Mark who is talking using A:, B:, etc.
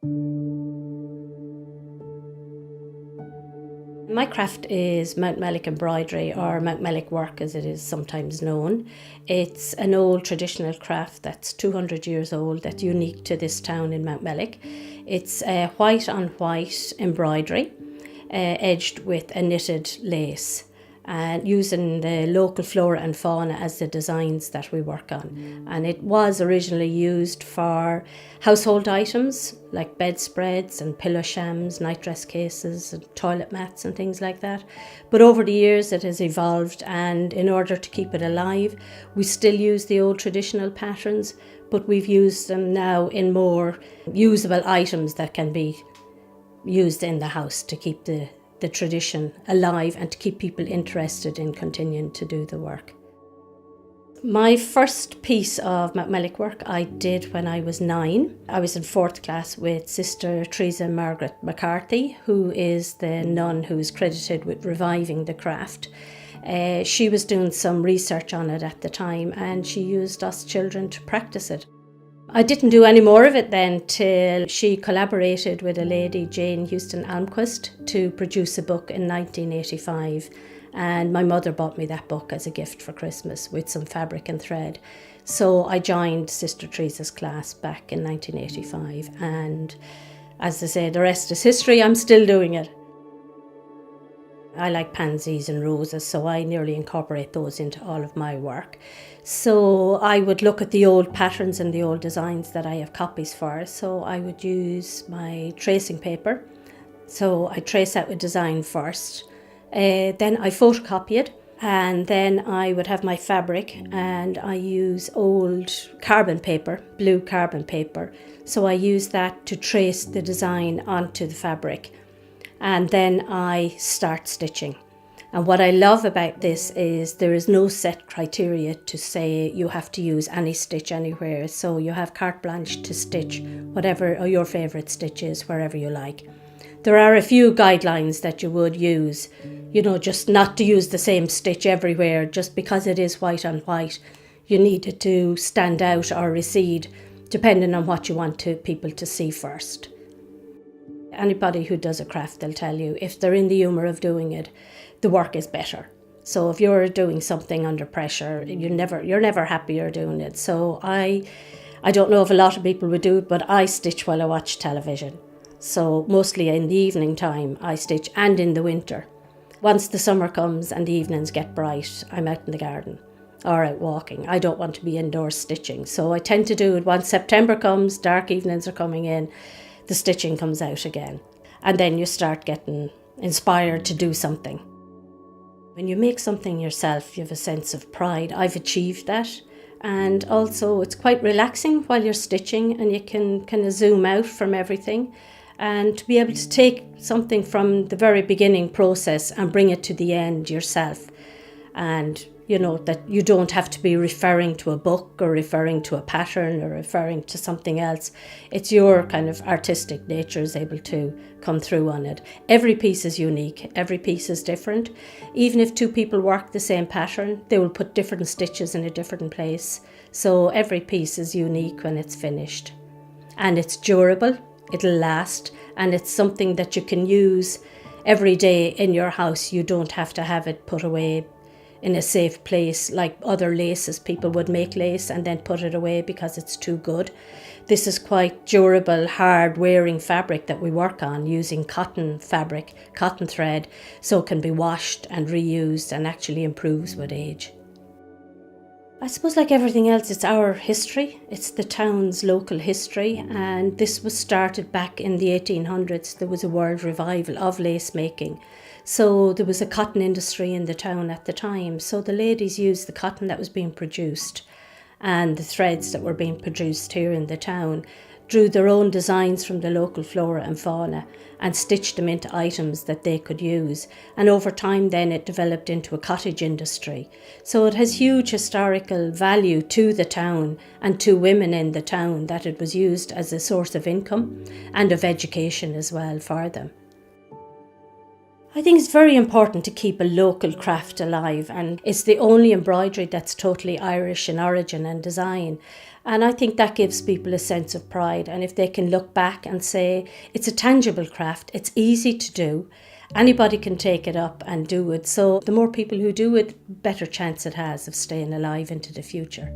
A: My craft is Mountmellick Embroidery, or Mountmellick work as it is sometimes known. It's an old traditional craft that's 200 years old, that's unique to this town in Mountmellick. It's white on white embroidery, edged with a knitted lace, and using the local flora and fauna as the designs that we work on. And it was originally used for household items like bedspreads and pillow shams, night dress cases and toilet mats and things like that. But over the years it has evolved, and in order to keep it alive, we still use the old traditional patterns, but we've used them now in more usable items that can be used in the house to keep the tradition alive and to keep people interested in continuing to do the work. My first piece of Mountmellick work I did when I was 9. I was in 4th class with Sister Teresa Margaret McCarthy, who is the nun who is credited with reviving the craft. She was doing some research on it at the time, and she used us children to practice it. I didn't do any more of it then till she collaborated with a lady, Jane Houston Almquist, to produce a book in 1985. And my mother bought me that book as a gift for Christmas with some fabric and thread. So I joined Sister Teresa's class back in 1985. And as I say, the rest is history. I'm still doing it. I like pansies and roses, so I nearly incorporate those into all of my work. So I would look at the old patterns and the old designs that I have copies for. So I would use my tracing paper. So I trace out a design first. Then I photocopy it, and then I would have my fabric, and I use old carbon paper, blue carbon paper. So I use that to trace the design onto the fabric. And then I start stitching. And what I love about this is there is no set criteria to say you have to use any stitch anywhere. So you have carte blanche to stitch whatever your favourite stitch is, wherever you like. There are a few guidelines that you would use, just not to use the same stitch everywhere. Just because it is white on white, you need it to stand out or recede, depending on what you want people to see first. Anybody who does a craft, they'll tell you, if they're in the humour of doing it, the work is better. So if you're doing something under pressure, you're never happier doing it. So I don't know if a lot of people would do it, but I stitch while I watch television. So mostly in the evening time I stitch, and in the winter. Once the summer comes and the evenings get bright, I'm out in the garden or out walking. I don't want to be indoors stitching. So I tend to do it once September comes, dark evenings are coming in, the stitching comes out again. And then you start getting inspired to do something. When you make something yourself, you have a sense of pride. I've achieved that. And also it's quite relaxing while you're stitching, and you can kind of zoom out from everything. And to be able to take something from the very beginning process and bring it to the end yourself. And that you don't have to be referring to a book or referring to a pattern or referring to something else. It's your kind of artistic nature is able to come through on it. Every piece is unique. Every piece is different. Even if two people work the same pattern, they will put different stitches in a different place. So every piece is unique when it's finished. And it's durable. It'll last, and it's something that you can use every day in your house. You don't have to have it put away in a safe place like other laces. People would make lace and then put it away because it's too good. This is quite durable, hard wearing fabric that we work on using cotton fabric, cotton thread, so it can be washed and reused and actually improves with age. I suppose like everything else, it's our history. It's the town's local history, and this was started back in the 1800s. There was a world revival of lace making. So there was a cotton industry in the town at the time. So the ladies used the cotton that was being produced and the threads that were being produced here in the town, drew their own designs from the local flora and fauna and stitched them into items that they could use. And over time then it developed into a cottage industry. So it has huge historical value to the town and to women in the town that it was used as a source of income and of education as well for them. I think it's very important to keep a local craft alive, and it's the only embroidery that's totally Irish in origin and design. And I think that gives people a sense of pride. And if they can look back and say, it's a tangible craft, it's easy to do, anybody can take it up and do it. So the more people who do it, better chance it has of staying alive into the future.